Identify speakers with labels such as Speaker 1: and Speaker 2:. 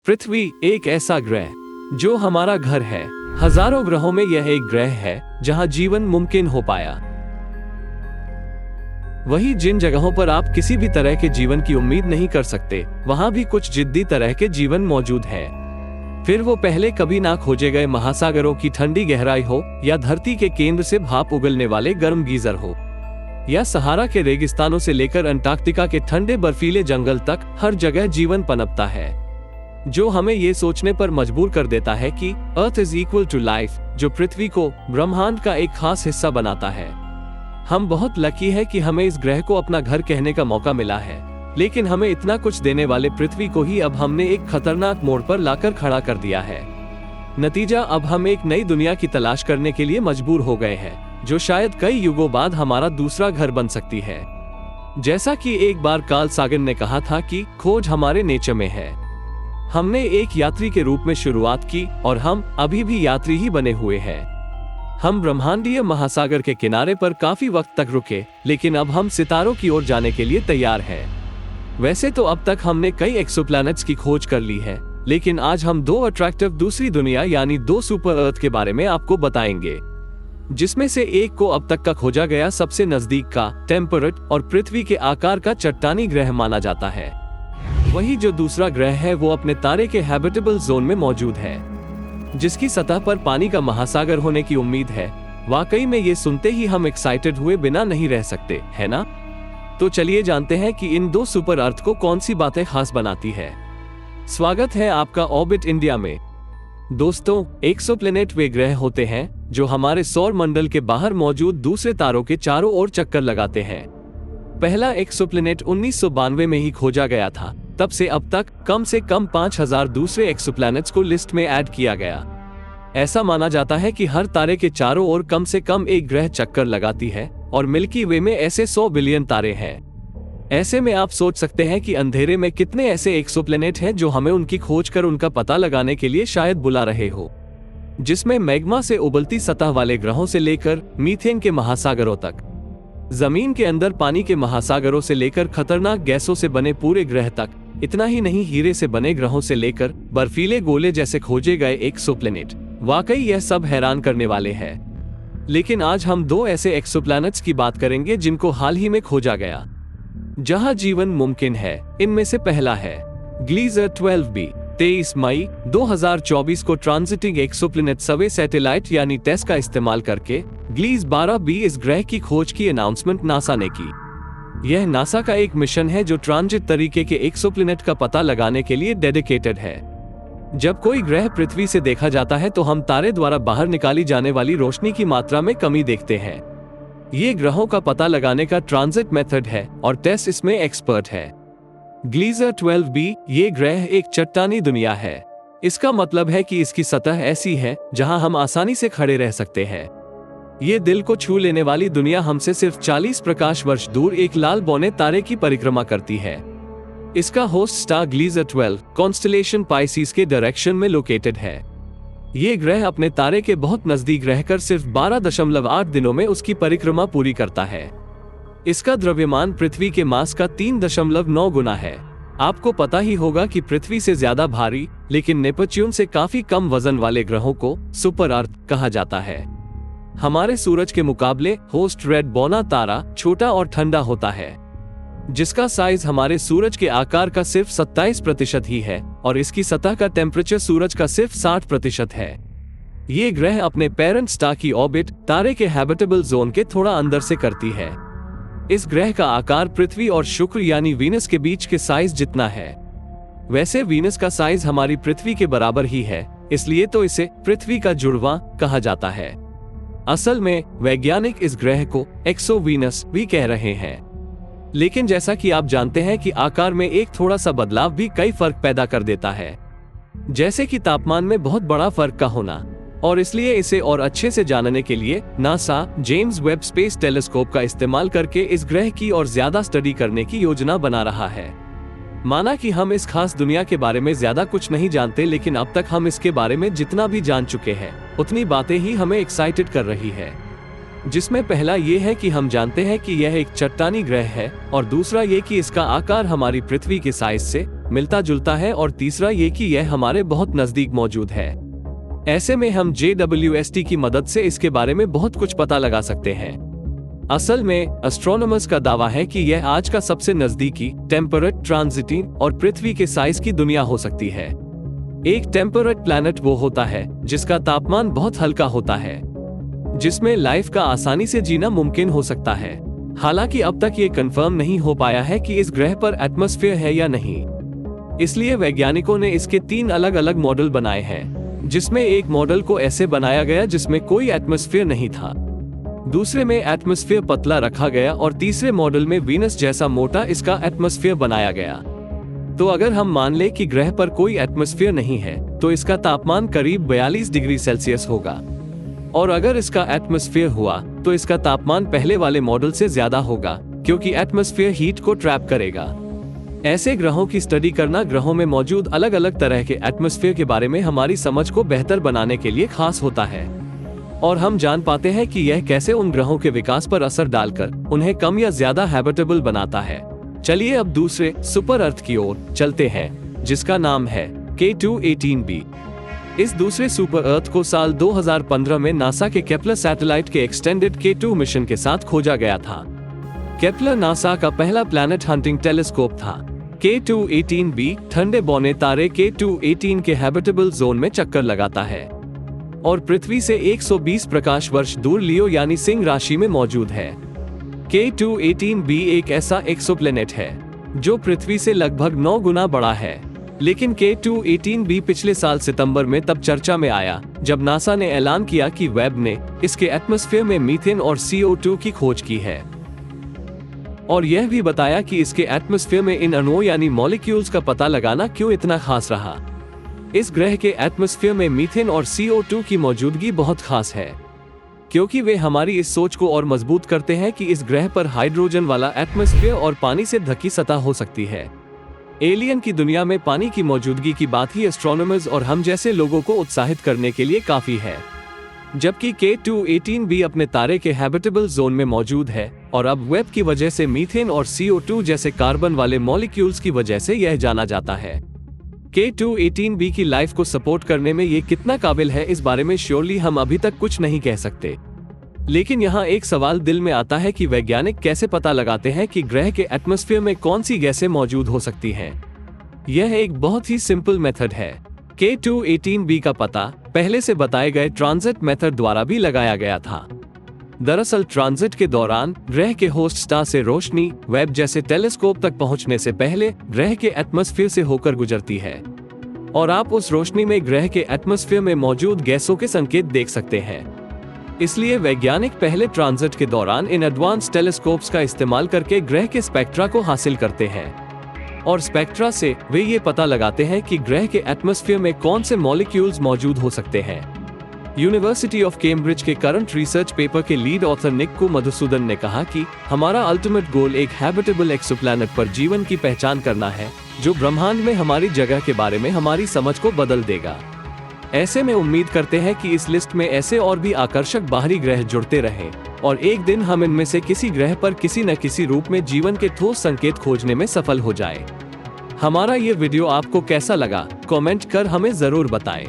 Speaker 1: पृथ्वी एक ऐसा ग्रह जो हमारा घर है। हजारों ग्रहों में यह एक ग्रह है जहां जीवन मुमकिन हो पाया। वहीं जिन जगहों पर आप किसी भी तरह के जीवन की उम्मीद नहीं कर सकते, वहां भी कुछ जिद्दी तरह के जीवन मौजूद है। फिर वो पहले कभी ना खोजे गए महासागरों की ठंडी गहराई हो, या धरती के केंद्र से भाप उगलने वाले गर्म गीजर हो, या सहारा के रेगिस्तानों से लेकर अंटार्कटिका के ठंडे बर्फीले जंगल तक, हर जगह जीवन पनपता है, जो हमें ये सोचने पर मजबूर कर देता है कि earth is equal to life, जो पृथ्वी को ब्रह्मांड का एक खास हिस्सा बनाता है। हम बहुत लकी है कि हमें इस ग्रह को अपना घर कहने का मौका मिला है, लेकिन हमें इतना कुछ देने वाले पृथ्वी को ही अब हमने एक खतरनाक मोड़ पर लाकर खड़ा कर दिया है। नतीजा, अब हम एक नई दुनिया की तलाश करने के लिए मजबूर हो गए हैं, जो शायद कई युगों बाद हमारा दूसरा घर बन सकती है। जैसा कि एक बार कार्ल सागन ने कहा था कि खोज हमारे नेचर में है। हमने एक यात्री के रूप में शुरुआत की और हम अभी भी यात्री ही बने हुए हैं। हम ब्रह्मांडीय महासागर के किनारे पर काफी वक्त तक रुके, लेकिन अब हम सितारों की ओर जाने के लिए तैयार हैं। वैसे तो अब तक हमने कई एक्सोप्लैनेट्स की खोज कर ली है, लेकिन आज हम दो अट्रैक्टिव दूसरी दुनिया यानी दो सुपर अर्थ के बारे में आपको बताएंगे, जिसमें से एक को अब तक का खोजा गया सबसे नजदीक का टेम्परेट और पृथ्वी के आकार का चट्टानी ग्रह माना जाता है। वही जो दूसरा ग्रह है वो अपने तारे के हैबिटेबल जोन में मौजूद है, जिसकी सतह पर पानी का महासागर होने की उम्मीद है। वाकई में ये सुनते ही हम एक्साइटेड हुए बिना नहीं रह सकते, है ना? तो चलिए जानते हैं कि इन दो सुपर अर्थ को कौन सी बातें खास बनाती है। स्वागत है आपका ऑर्बिट इंडिया में। दोस्तों, एक्सोप्लैनेट वे ग्रह होते हैं जो हमारे सौर मंडल के बाहर मौजूद दूसरे तारों के चारों ओर चक्कर लगाते हैं। पहला एक्सोप्लैनेट 1992 में ही खोजा गया था। तब से अब तक कम से कम 5000 दूसरे एक्सोप्लैनेट्स को लिस्ट में ऐड किया गया। ऐसा माना जाता है कि हर तारे के चारों ओर कम से कम एक ग्रह चक्कर लगाती है, और मिल्की वे में ऐसे 100 बिलियन तारे हैं। ऐसे में आप सोच सकते हैं कि अंधेरे में कितने ऐसे एक्सोप्लैनेट हैं जो हमें उनकी खोज कर उनका पता लगाने के लिए शायद बुला रहे हो, जिसमें मैग्मा से उबलती सतह वाले ग्रहों से लेकर मीथेन के महासागरों तक, जमीन के अंदर पानी के महासागरों से लेकर खतरनाक गैसों से बने पूरे ग्रह तक, इतना ही नहीं, हीरे से बने ग्रहों से लेकर बर्फीले गोले जैसे खोजे गए एक्सोप्लैनेट। वाकई यह सब हैरान करने वाले हैं। लेकिन आज हम दो ऐसे एक्सोप्लैनेट्स की बात करेंगे जिनको हाल ही में खोजा गया, जहां जीवन मुमकिन है। इनमें से पहला है ग्लीजर 12b। 23 मई 2024 को ट्रांजिटिंग एक्सोप्लैनेट सर्वे सैटेलाइट यानी टेस्ट का इस्तेमाल करके ग्लीज 12b इस ग्रह की खोज की अनाउंसमेंट नासा ने की। यह नासा का एक मिशन है जो ट्रांजिट तरीके के एक्सोप्लैनेट का पता लगाने के लिए डेडिकेटेड है। जब कोई ग्रह पृथ्वी से देखा जाता है तो हम तारे द्वारा बाहर निकाली जाने वाली रोशनी की मात्रा में कमी देखते हैं। ये ग्रहों का पता लगाने का ट्रांजिट मेथड है और टेस्ट इसमें एक्सपर्ट है। ग्लीजर 12b ये ग्रह एक चट्टानी दुनिया है। इसका मतलब है कि इसकी सतह ऐसी है जहां हम आसानी से खड़े रह सकते हैं। ये दिल को छू लेने वाली दुनिया हमसे सिर्फ 40 प्रकाश वर्ष दूर एक लाल बौने तारे की परिक्रमा करती है। इसका होस्ट स्टार ग्लीजर 12 कॉन्स्टेलेशन पाइसिस के डायरेक्शन में लोकेटेड है। ये ग्रह अपने तारे के बहुत नजदीक रहकर सिर्फ 12.8 दिनों में उसकी परिक्रमा पूरी करता है। इसका द्रव्यमान पृथ्वी के मास का 3.9 गुना है। आपको पता ही होगा कि पृथ्वी से ज्यादा भारी लेकिन नेपच्यून से काफी कम वजन वाले ग्रहों को सुपर अर्थ कहा जाता है। हमारे सूरज के मुकाबले होस्ट रेड बौना तारा छोटा और ठंडा होता है, जिसका साइज हमारे सूरज के आकार का सिर्फ 27% ही है, और इसकी सतह का टेम्परेचर सूरज का सिर्फ 60% है। ये ग्रह अपने पेरेंट स्टार की ऑर्बिट तारे के हैबिटेबल जोन के थोड़ा अंदर से करती है। इस ग्रह का आकार पृथ्वी और शुक्र यानी वीनस के बीच के साइज जितना है। वैसे वीनस का साइज हमारी पृथ्वी के बराबर ही है, इसलिए तो इसे पृथ्वी का जुड़वा कहा जाता है। असल में वैज्ञानिक इस ग्रह को एक्सोवीनस भी कह रहे हैं। लेकिन जैसा कि आप जानते हैं कि आकार में एक थोड़ा सा बदलाव भी कई फर्क पैदा कर देता है, जैसे कि तापमान में बहुत बड़ा फर्क का होना। और इसलिए इसे और अच्छे से जानने के लिए NASA James Webb space telescope का इस्तेमाल करके इस ग्रह की और ज्यादा स्टडी करने की योजना बना रहा है। माना कि हम इस खास दुनिया के बारे में ज्यादा कुछ नहीं जानते, लेकिन अब तक हम इसके बारे में जितना भी जान चुके हैं उतनी बातें ही हमें एक्साइटेड कर रही है। जिसमें पहला ये है कि हम जानते हैं कि यह एक चट्टानी ग्रह है, और दूसरा ये कि इसका आकार हमारी पृथ्वी के साइज से मिलता जुलता है, और तीसरा ये कि यह हमारे बहुत नजदीक मौजूद है। ऐसे में हम JWST की मदद से इसके बारे में बहुत कुछ पता लगा सकते हैं। असल में एस्ट्रोनॉमर्स का दावा है कि यह आज का सबसे नजदीकी टेम्परेट, ट्रांजिटिव और पृथ्वी के साइज की दुनिया हो सकती है। एक टेम्परेट प्लैनेट वो होता है जिसका तापमान बहुत हल्का होता है, जिसमें लाइफ का आसानी से जीना मुमकिन हो सकता है। हालांकि अब तक ये कंफर्म नहीं हो पाया है कि इस ग्रह पर एटमॉस्फेयर है या नहीं। इसलिए वैज्ञानिकों ने इसके 3 अलग अलग मॉडल बनाए हैं, जिसमें एक मॉडल को ऐसे बनाया गया जिसमें कोई एटमॉस्फेयर नहीं था, दूसरे में एटमॉस्फेयर पतला रखा गया, और तीसरे मॉडल में वीनस जैसा मोटा इसका एटमॉस्फेयर बनाया गया। तो अगर हम मान ले कि ग्रह पर कोई एटमॉस्फेयर नहीं है, तो इसका तापमान करीब 42 डिग्री सेल्सियस होगा, और अगर इसका एटमॉस्फेयर हुआ तो इसका तापमान पहले वाले मॉडल से ज्यादा होगा, क्योंकि एटमॉस्फेयर हीट को ट्रैप करेगा। ऐसे ग्रहों की स्टडी करना ग्रहों में मौजूद अलग अलग तरह के एटमॉस्फेयर के बारे में हमारी समझ को बेहतर बनाने के लिए खास होता है, और हम जान पाते हैं कि यह कैसे उन ग्रहों के विकास पर असर डालकर उन्हें कम या ज्यादा हैबिटेबल बनाता है। चलिए अब दूसरे सुपर अर्थ की ओर चलते हैं, जिसका नाम है K2-18b। इस दूसरे सुपर अर्थ को साल 2015 में नासा के केपलर सैटेलाइट के एक्सटेंडेड K2 मिशन के साथ खोजा गया था। केपलर नासा का पहला प्लैनेट हंटिंग टेलीस्कोप था। K2-18b ठंडे बौने तारे K2-18 के हैबिटेबल जोन में चक्कर लगाता है और पृथ्वी से 120 प्रकाश वर्ष दूर लियो यानी सिंह राशि में मौजूद है। K2-18b एक ऐसा एक्सोप्लैनेट है जो पृथ्वी से लगभग 9 गुना बड़ा है। लेकिन K2-18b पिछले साल सितंबर में तब चर्चा में आया जब नासा ने ऐलान किया कि वेब ने इसके एटमॉस्फेयर में मीथेन और CO2 की खोज की है, और यह भी बताया कि इसके एटमॉस्फेयर में इन अणुओं यानी मॉलिक्यूल्स का पता लगाना क्यों इतना खास रहा। इस ग्रह के एटमॉस्फेयर में मीथेन और CO2 की मौजूदगी बहुत खास है, क्योंकि वे हमारी इस सोच को और मजबूत करते हैं कि इस ग्रह पर हाइड्रोजन वाला एटमॉस्फेयर और पानी से ढकी सतह हो सकती है। एलियन की दुनिया में पानी की मौजूदगी की बात ही एस्ट्रोनॉमर्स और हम जैसे लोगों को उत्साहित करने के लिए काफी है। जबकि K2-18b अपने तारे के हैबिटेबल जोन में मौजूद है, और अब वेब की वजह से मीथेन और CO2 जैसे कार्बन वाले मॉलिक्यूल्स की वजह से यह जाना जाता है। K2-18b की लाइफ को सपोर्ट करने में ये कितना काबिल है, इस बारे में श्योरली हम अभी तक कुछ नहीं कह सकते। लेकिन यहाँ एक सवाल दिल में आता है कि वैज्ञानिक कैसे पता लगाते हैं कि ग्रह के एटमॉस्फेयर में कौन सी गैसें मौजूद हो सकती हैं। यह एक बहुत ही सिंपल मेथड है। K2-18b का पता पहले से बताए गए ट्रांजिट मेथड द्वारा भी लगाया गया था। दरअसल ट्रांजिट के दौरान ग्रह के होस्ट स्टार से रोशनी वेब जैसे टेलीस्कोप तक पहुंचने से पहले ग्रह के एटमॉस्फेयर से होकर गुजरती है, और आप उस रोशनी में ग्रह के एटमॉस्फेयर में मौजूद गैसों के संकेत देख सकते हैं। इसलिए वैज्ञानिक पहले ट्रांजिट के दौरान इन एडवांस टेलीस्कोप्स का इस्तेमाल करके ग्रह के स्पेक्ट्रा को हासिल करते हैं, और स्पेक्ट्रा से वे ये पता लगाते हैं कि ग्रह के एटमॉस्फेयर में कौन से मॉलिक्यूल्स मौजूद हो सकते हैं। यूनिवर्सिटी ऑफ कैम्ब्रिज के करंट रिसर्च पेपर के लीड ऑथर निक्कू मधुसूदन ने कहा कि हमारा अल्टीमेट गोल एक हैबिटेबल एक्सोप्लैनेट पर जीवन की पहचान करना है, जो ब्रह्मांड में हमारी जगह के बारे में हमारी समझ को बदल देगा। ऐसे में उम्मीद करते हैं कि इस लिस्ट में ऐसे और भी आकर्षक बाहरी ग्रह जुड़ते रहें, और एक दिन हम इनमें से किसी ग्रह पर किसी न किसी रूप में जीवन के ठोस संकेत खोजने में सफल हो जाए। हमारा ये वीडियो आपको कैसा लगा, कमेंट कर हमें जरूर बताएं।